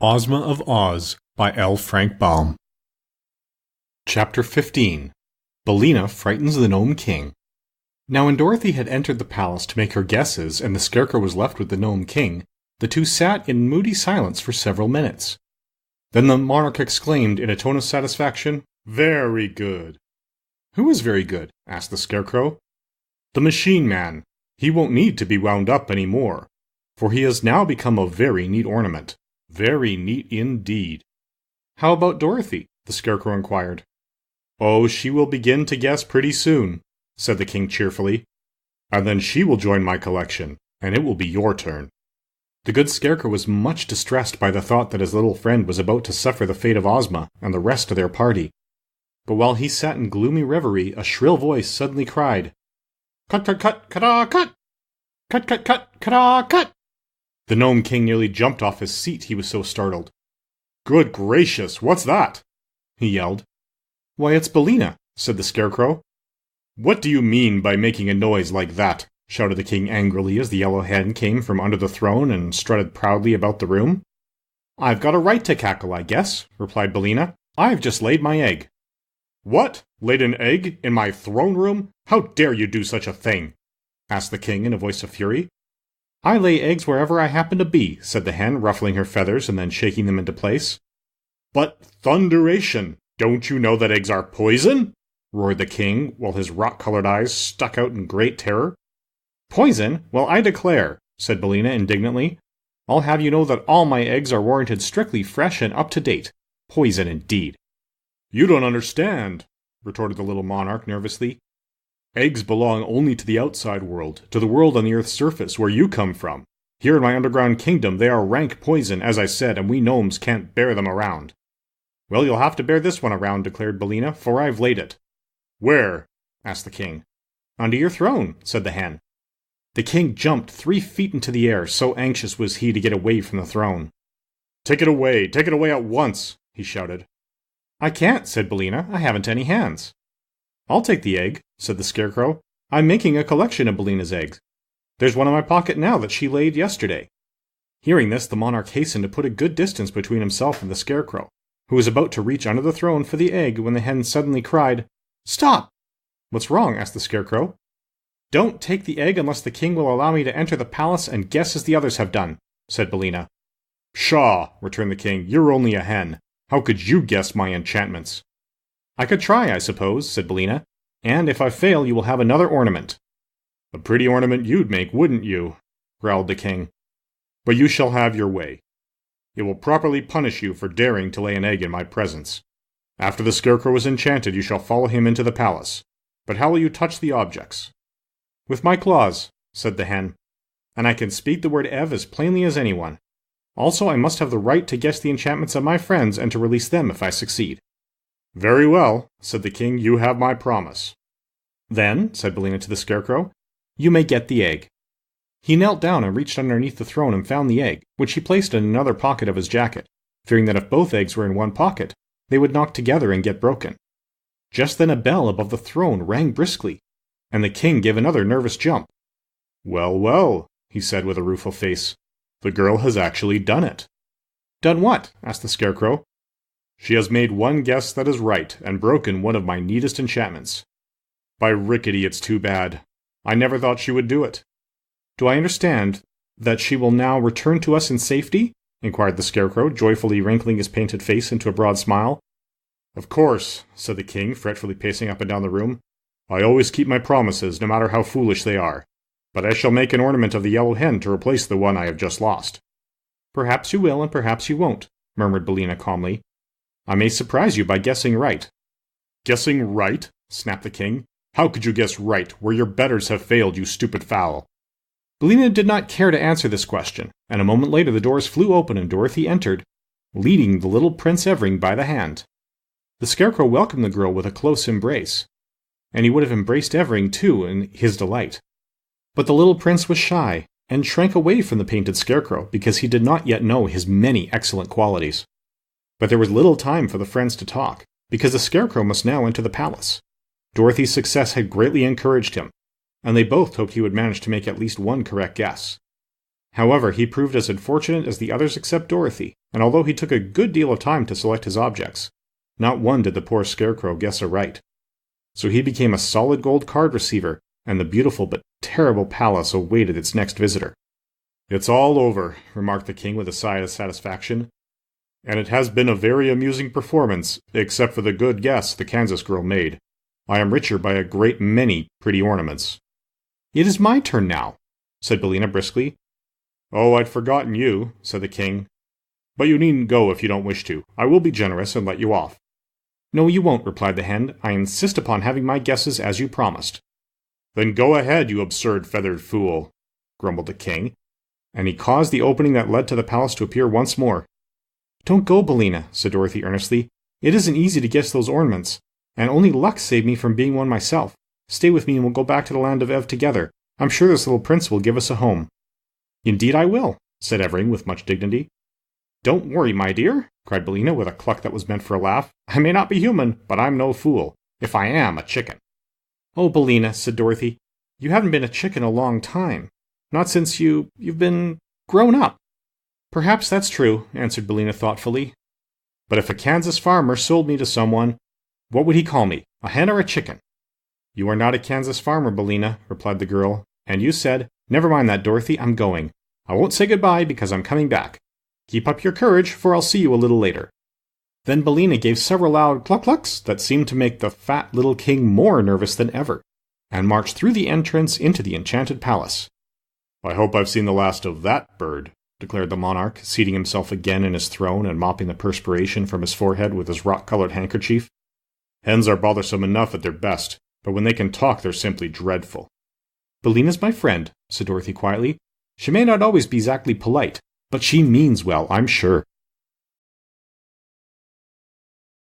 Ozma of Oz by L. Frank Baum. Chapter 15. Billina Frightens the Nome King. Now when Dorothy had entered the palace to make her guesses and the Scarecrow was left with the Nome King, the two sat in moody silence for several minutes. Then the monarch exclaimed in a tone of satisfaction, "Very good." "Who is very good?" asked the Scarecrow. "The Machine Man. He won't need to be wound up any more, for he has now become a very neat ornament. Very neat indeed." "How about Dorothy?" the Scarecrow inquired. "Oh, she will begin to guess pretty soon," said the king cheerfully. "And then she will join my collection, and it will be your turn." The good Scarecrow was much distressed by the thought that his little friend was about to suffer the fate of Ozma and the rest of their party. But while he sat in gloomy reverie, a shrill voice suddenly cried, "Cut, cut, cut, cut-ah, cut! Cut, cut, cut, cut-ah, cut!" The Nome King nearly jumped off his seat, he was so startled. "Good gracious, what's that?" he yelled. "Why, it's Billina," said the Scarecrow. "What do you mean by making a noise like that?" shouted the king angrily as the yellow hen came from under the throne and strutted proudly about the room. "I've got a right to cackle, I guess," replied Billina. "I've just laid my egg." "What? Laid an egg in my throne room? How dare you do such a thing?" asked the king in a voice of fury. "I lay eggs wherever I happen to be," said the hen, ruffling her feathers and then shaking them into place. "But thunderation! Don't you know that eggs are poison?" roared the king, while his rock-colored eyes stuck out in great terror. "Poison? Well, I declare," said Billina indignantly. "I'll have you know that all my eggs are warranted strictly fresh and up-to-date. Poison indeed." "You don't understand," retorted the little monarch nervously. "Eggs belong only to the outside world, to the world on the Earth's surface where you come from. Here in my underground kingdom they are rank poison, as I said, and we gnomes can't bear them around." "Well, you'll have to bear this one around," declared Billina, "for I've laid it." "Where?" asked the king. "Under your throne," said the hen. The king jumped 3 feet into the air, so anxious was he to get away from the throne. Take it away at once," he shouted. "I can't," said Billina. "I haven't any hands." "I'll take the egg," said the Scarecrow. "I'm making a collection of Billina's eggs. There's one in my pocket now that she laid yesterday." Hearing this, the monarch hastened to put a good distance between himself and the Scarecrow, who was about to reach under the throne for the egg when the hen suddenly cried, "Stop!" "What's wrong?" asked the Scarecrow. "Don't take the egg unless the king will allow me to enter the palace and guess as the others have done," said Billina. "Pshaw!" returned the king. "You're only a hen. How could you guess my enchantments?" "I could try, I suppose," said Billina. "And if I fail, you will have another ornament." "A pretty ornament you'd make, wouldn't you?" growled the king. "But you shall have your way. It will properly punish you for daring to lay an egg in my presence. After the Scarecrow is enchanted, you shall follow him into the palace. But how will you touch the objects?" "With my claws," said the hen. "And I can speak the word Ev as plainly as anyone. Also, I must have the right to guess the enchantments of my friends and to release them if I succeed." "Very well," said the king. "You have my promise." "Then," said Billina to the Scarecrow, "you may get the egg." He knelt down and reached underneath the throne and found the egg, which he placed in another pocket of his jacket, fearing that if both eggs were in one pocket, they would knock together and get broken. Just then a bell above the throne rang briskly, and the king gave another nervous jump. "Well, well," he said with a rueful face, "the girl has actually done it." "Done what?" asked the Scarecrow. "She has made one guess that is right, and broken one of my neatest enchantments. By rickety, it's too bad. I never thought she would do it." "Do I understand that she will now return to us in safety?" inquired the Scarecrow, joyfully wrinkling his painted face into a broad smile. "Of course," said the king, fretfully pacing up and down the room. "I always keep my promises, no matter how foolish they are. But I shall make an ornament of the yellow hen to replace the one I have just lost." "Perhaps you will, and perhaps you won't," murmured Billina calmly. "I may surprise you by guessing right." "Guessing right?" snapped the king. "How could you guess right, where your betters have failed, you stupid fowl?" Billina did not care to answer this question, and a moment later the doors flew open and Dorothy entered, leading the little Prince Evering by the hand. The Scarecrow welcomed the girl with a close embrace, and he would have embraced Evering, too, in his delight. But the little prince was shy, and shrank away from the painted Scarecrow because he did not yet know his many excellent qualities. But there was little time for the friends to talk, because the Scarecrow must now enter the palace. Dorothy's success had greatly encouraged him, and they both hoped he would manage to make at least one correct guess. However, he proved as unfortunate as the others except Dorothy, and although he took a good deal of time to select his objects, not one did the poor Scarecrow guess aright. So he became a solid gold card receiver, and the beautiful but terrible palace awaited its next visitor. "It's all over," remarked the king with a sigh of satisfaction. "And it has been a very amusing performance, except for the good guess the Kansas girl made. I am richer by a great many pretty ornaments." "It is my turn now," said Billina briskly. "Oh, I'd forgotten you," said the king. "But you needn't go if you don't wish to. I will be generous and let you off." "No, you won't," replied the hen. "I insist upon having my guesses as you promised." "Then go ahead, you absurd feathered fool," grumbled the king, and he caused the opening that led to the palace to appear once more. "Don't go, Billina," said Dorothy earnestly. "It isn't easy to guess those ornaments, and only luck saved me from being one myself. Stay with me and we'll go back to the land of Ev together. I'm sure this little prince will give us a home." "Indeed I will," said Evering with much dignity. "Don't worry, my dear," cried Billina with a cluck that was meant for a laugh. "I may not be human, but I'm no fool. If I am a chicken." "Oh, Billina," said Dorothy, "you haven't been a chicken a long time. Not since you've been grown up." "Perhaps that's true," answered Billina thoughtfully. "But if a Kansas farmer sold me to someone, what would he call me, a hen or a chicken?" "You are not a Kansas farmer, Billina," replied the girl, "and you said, 'Never mind that, Dorothy, I'm going. I won't say goodbye because I'm coming back. Keep up your courage, for I'll see you a little later.'" Then Billina gave several loud cluck-clucks that seemed to make the fat little king more nervous than ever, and marched through the entrance into the enchanted palace. "I hope I've seen the last of that bird," declared the monarch, seating himself again in his throne and mopping the perspiration from his forehead with his rock-colored handkerchief. "Hens are bothersome enough at their best, but when they can talk they're simply dreadful." "Billina's my friend," said Dorothy quietly. "She may not always be exactly polite, but she means well, I'm sure."